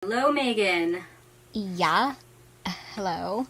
Hello, Megan. Yeah. Hello.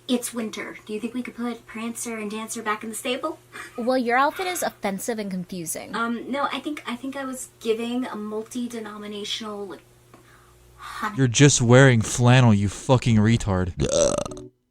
It's winter. Do you think we could put Prancer and Dancer back in the stable? Well, your outfit is offensive and confusing. No, I think I was giving a multi-denominational, You're just wearing flannel, you fucking retard.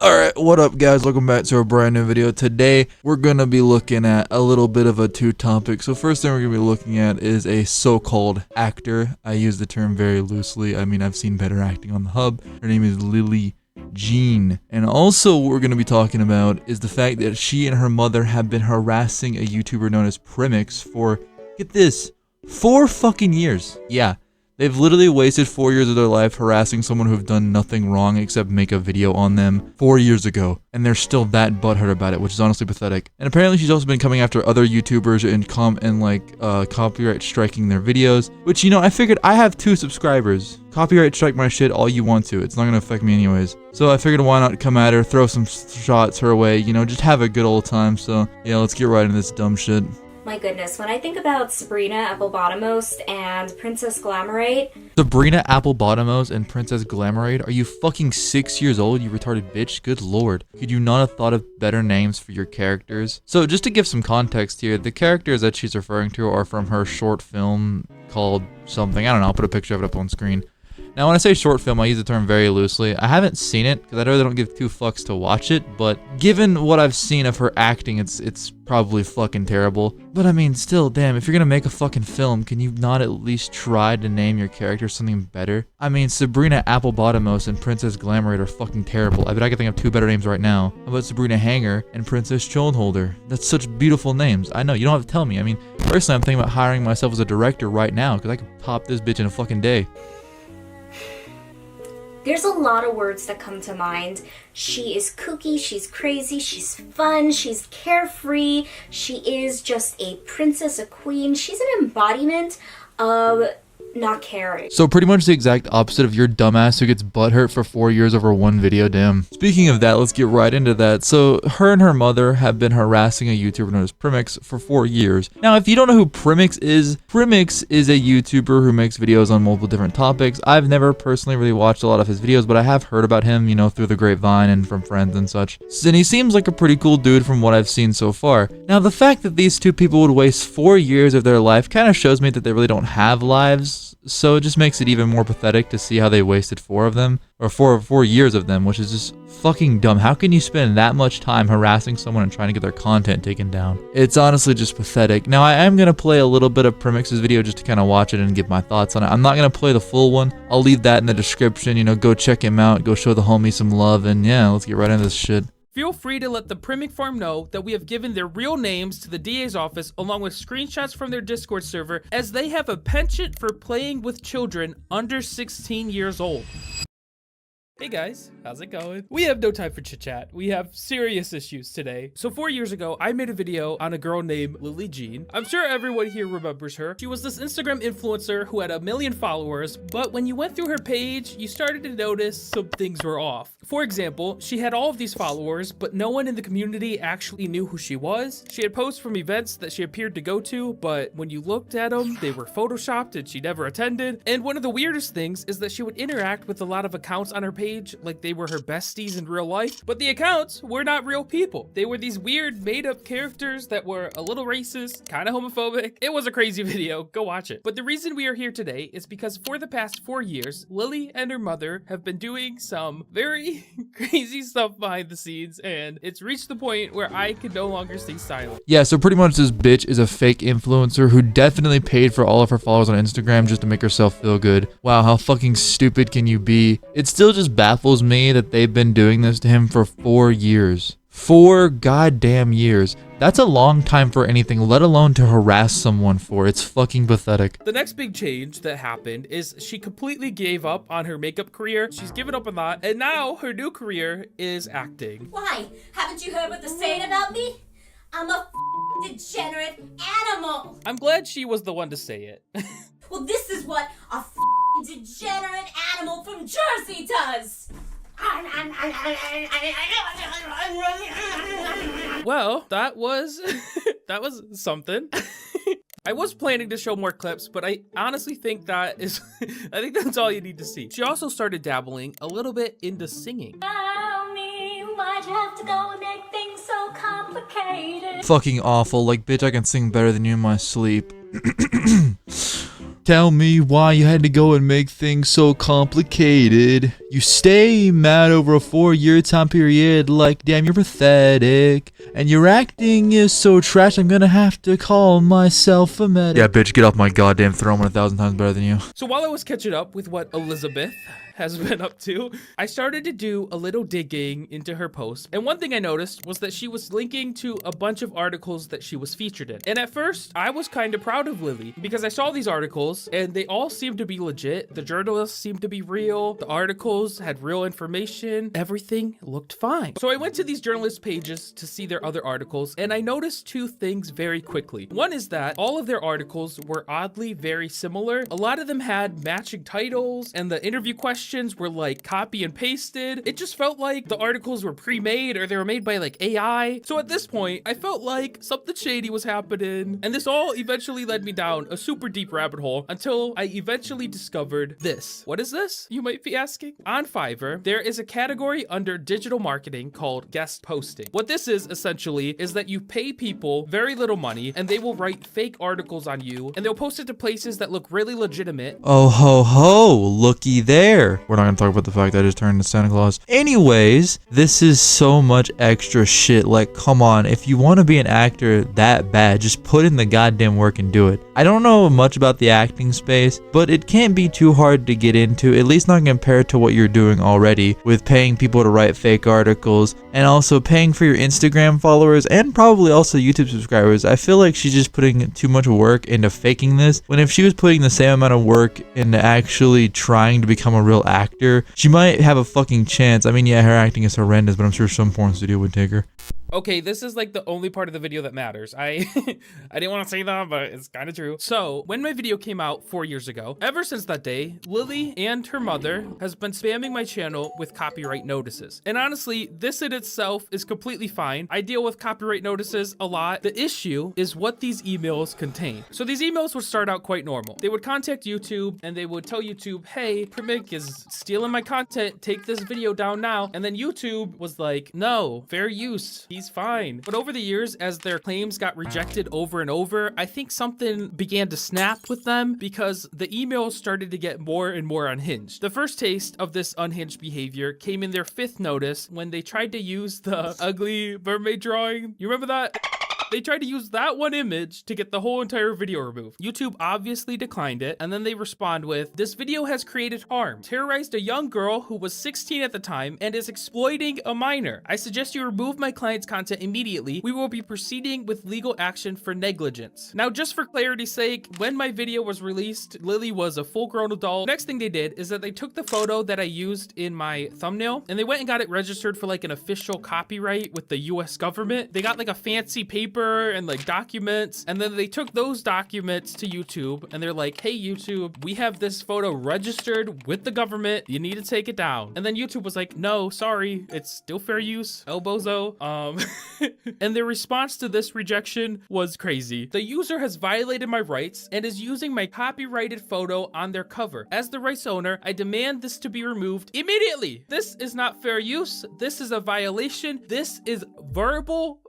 Alright, what up guys? Welcome back to a brand new video. Today, we're gonna be looking at a little bit of a two topic. So first thing we're gonna be looking at is a so-called actor. I use the term very loosely. I mean, I've seen better acting on the hub. Her name is Lillee Jean. And also what we're going to be talking about is the fact that she and her mother have been harassing a YouTuber known as Primix for, get this, 4 fucking years. Yeah, they've literally wasted 4 years of their life harassing someone who've done nothing wrong except make a video on them 4 years ago. And they're still that butthurt about it, which is honestly pathetic. And apparently she's also been coming after other YouTubers and copyright striking their videos. Which, you know, I figured I have 2 subscribers. Copyright strike my shit all you want to. It's not gonna affect me anyways. So I figured why not come at her, throw some shots her way, you know, just have a good old time. So yeah, let's get right into this dumb shit. My goodness, when I think about Sabrina Applebottomos and Princess Glamourate... Sabrina Applebottomos and Princess Glamourate? Are you fucking 6 years old, you retarded bitch? Good lord. Could you not have thought of better names for your characters? So just to give some context here, the characters that she's referring to are from her short film called something. I don't know, I'll put a picture of it up on screen. Now, when I say short film, I use the term very loosely. I haven't seen it, because I really don't give 2 fucks to watch it, but given what I've seen of her acting, it's probably fucking terrible. But I mean, still, damn, if you're gonna make a fucking film, can you not at least try to name your character something better? I mean, Sabrina Applebottomos and Princess Glamourate are fucking terrible. I bet I can think of 2 better names right now. How about Sabrina Hanger and Princess Choneholder? That's such beautiful names. I know, you don't have to tell me. I mean, personally, I'm thinking about hiring myself as a director right now, because I could top this bitch in a fucking day. There's a lot of words that come to mind. She is kooky, she's crazy, she's fun, she's carefree, she is just a princess, a queen. She's an embodiment of not caring. So pretty much the exact opposite of your dumbass who gets butthurt for 4 years over one video, damn. Speaking of that, let's get right into that. So her and her mother have been harassing a YouTuber known as Primix for 4 years. Now, if you don't know who Primix is a YouTuber who makes videos on multiple different topics. I've never personally really watched a lot of his videos, but I have heard about him, you know, through the grapevine and from friends and such. And he seems like a pretty cool dude from what I've seen so far. Now, the fact that these 2 people would waste 4 years of their life kind of shows me that they really don't have lives. So it just makes it even more pathetic to see how they wasted 4 of them, or 4 years of them, which is just fucking dumb. How can you spend that much time harassing someone and trying to get their content taken down? It's honestly just pathetic. Now, I am going to play a little bit of Primix's video just to kind of watch it and give my thoughts on it. I'm not going to play the full one. I'll leave that in the description. You know, go check him out. Go show the homie some love. And yeah, let's get right into this shit. Feel free to let the Primix farm know that we have given their real names to the DA's office along with screenshots from their Discord server, as they have a penchant for playing with children under 16 years old. Hey guys, how's it going? We have no time for chit chat. We have serious issues today. So 4 years ago, I made a video on a girl named Lillee Jean. I'm sure everyone here remembers her. She was this Instagram influencer who had 1 million followers, but when you went through her page, you started to notice some things were off. For example, she had all of these followers, but no one in the community actually knew who she was. She had posts from events that she appeared to go to, but when you looked at them, they were photoshopped and she never attended. And one of the weirdest things is that she would interact with a lot of accounts on her page like they were her besties in real life, but the accounts were not real people. They were these weird made-up characters that were a little racist, kind of homophobic. It was a crazy video, go watch it. But the reason we are here today is because for the past 4 years, Lillee and her mother have been doing some very crazy stuff behind the scenes, and it's reached the point where I can no longer stay silent. Yeah, so pretty much this bitch is a fake influencer who definitely paid for all of her followers on Instagram just to make herself feel good. Wow, how fucking stupid can you be? It still just baffles me that they've been doing this to him for 4 years. 4 goddamn years. That's a long time for anything, let alone to harass someone for. It's fucking pathetic. The next big change that happened is she completely gave up on her makeup career. She's given up on that, and now her new career is acting. Why? Haven't you heard what they're saying about me? I'm a degenerate animal. I'm glad she was the one to say it. Well, this is what a degenerate animal from Jersey does. Well, that was something. I was planning to show more clips, but I honestly think that is, I think that's all you need to see. She also started dabbling a little bit into singing. Tell me, why'd you have to go and make things so complicated? Fucking awful. Like, bitch, I can sing better than you in my sleep. Tell me why you had to go and make things so complicated. You stay mad over a 4-year time period, like, damn, you're pathetic. And your acting is so trash, I'm gonna have to call myself a medic. Yeah, bitch, get off my goddamn throne. I'm 1,000 times better than you. So while I was catching up with what Elizabeth has been up to, I started to do a little digging into her posts. And one thing I noticed was that she was linking to a bunch of articles that she was featured in. And at first, I was kind of proud of Lillee because I saw these articles and they all seemed to be legit. The journalists seemed to be real. The articles had real information. Everything looked fine. So I went to these journalist pages to see their other articles and I noticed two things very quickly. One is that all of their articles were oddly very similar. A lot of them had matching titles and the interview questions were like copy and pasted. It just felt like the articles were pre-made or they were made by like AI. So at this point, I felt like something shady was happening. And this all eventually led me down a super deep rabbit hole until I eventually discovered this. What is this? You might be asking. On Fiverr, there is a category under digital marketing called guest posting. What this is essentially is that you pay people very little money and they will write fake articles on you and they'll post it to places that look really legitimate. Oh ho ho, looky there. We're not gonna talk about the fact that I just turned into Santa Claus. Anyways, this is so much extra shit. Like, come on, if you want to be an actor that bad, just put in the goddamn work and do it. I don't know much about the acting space, but it can't be too hard to get into, at least not compared to what you're doing already with paying people to write fake articles and also paying for your Instagram followers and probably also YouTube subscribers. I feel like she's just putting too much work into faking this, when if she was putting the same amount of work into actually trying to become a real actor, she might have a fucking chance. I mean, yeah, her acting is horrendous, but I'm sure some porn studio would take her. Okay, this is like the only part of the video that matters. I didn't want to say that, but it's kind of true. So, when my video came out 4 years ago, ever since that day, Lillee and her mother has been spamming my channel with copyright notices. And honestly, this in itself is completely fine. I deal with copyright notices a lot. The issue is what these emails contain. So these emails would start out quite normal. They would contact YouTube and they would tell YouTube, hey, Primix is stealing my content. Take this video down now. And then YouTube was like, no, fair use. He's fine. But over the years, as their claims got rejected over and over, I think something began to snap with them because the emails started to get more and more unhinged. The first taste of this unhinged behavior came in their 5th notice when they tried to use the ugly mermaid drawing. You remember that? They tried to use that one image to get the whole entire video removed. YouTube obviously declined it, and then they respond with, this video has created harm, terrorized a young girl who was 16 at the time, and is exploiting a minor. I suggest you remove my client's content immediately. We will be proceeding with legal action for negligence. Now, just for clarity's sake, when my video was released, Lillee was a full-grown adult. Next thing they did is that they took the photo that I used in my thumbnail, and they went and got it registered for like an official copyright with the US government. They got like a fancy paper and like documents, and then they took those documents to YouTube and they're like, hey YouTube, we have this photo registered with the government, you need to take it down. And then YouTube was like, no, sorry, it's still fair use, el bozo. And their response to this rejection was crazy. The user has violated my rights and is using my copyrighted photo on their cover. As the rights owner, I demand this to be removed immediately. This is not fair use. This is a violation. This is verbal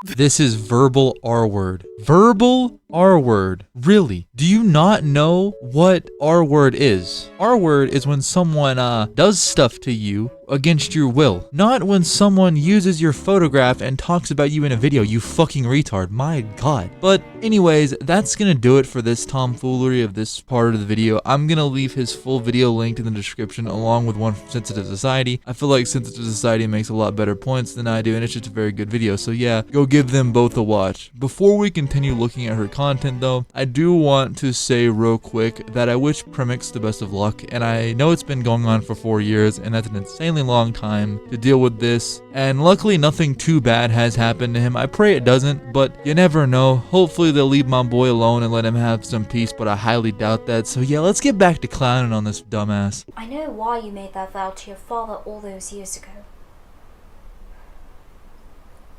This is verbal R word. Verbal R word. Really? Do you not know what R word is? R word is when someone does stuff to you against your will. Not when someone uses your photograph and talks about you in a video, you fucking retard. My god. But anyways, that's gonna do it for this tomfoolery of this part of the video. I'm gonna leave his full video linked in the description along with one from Sensitive Society. I feel like Sensitive Society makes a lot better points than I do, and it's just a very good video. So yeah, go give them both a watch. Before we continue looking at her content though, I do want to say real quick that I wish Primix the best of luck, and I know it's been going on for 4 years and that's an insanely long time to deal with this, and luckily nothing too bad has happened to him. I pray it doesn't, but you never know. Hopefully they'll leave my boy alone and let him have some peace, but I highly doubt that. So yeah, let's get back to clowning on this dumbass. I know why you made that vow to your father all those years ago.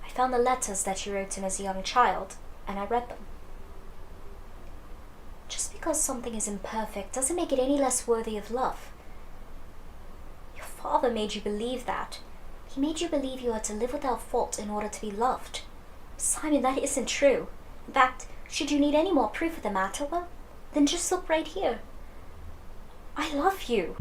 I found the letters that you wrote him as a young child, and I read them. Just because something is imperfect doesn't make it any less worthy of love. Your father made you believe that. He made you believe you had to live without fault in order to be loved. Simon, that isn't true. In fact, should you need any more proof of the matter, well, then just look right here. I love you.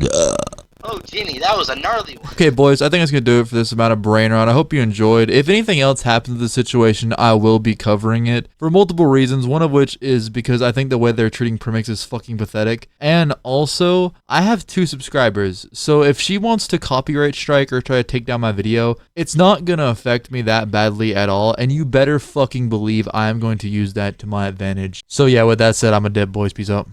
Oh, Jeannie, that was a gnarly one. Okay, boys, I think that's going to do it for this amount of brain rot. I hope you enjoyed. If anything else happens to the situation, I will be covering it for multiple reasons, one of which is because I think the way they're treating Primix is fucking pathetic. And also, I have 2 subscribers, so if she wants to copyright strike or try to take down my video, it's not going to affect me that badly at all, and you better fucking believe I am going to use that to my advantage. So yeah, with that said, I'm a dead, boys. Peace out.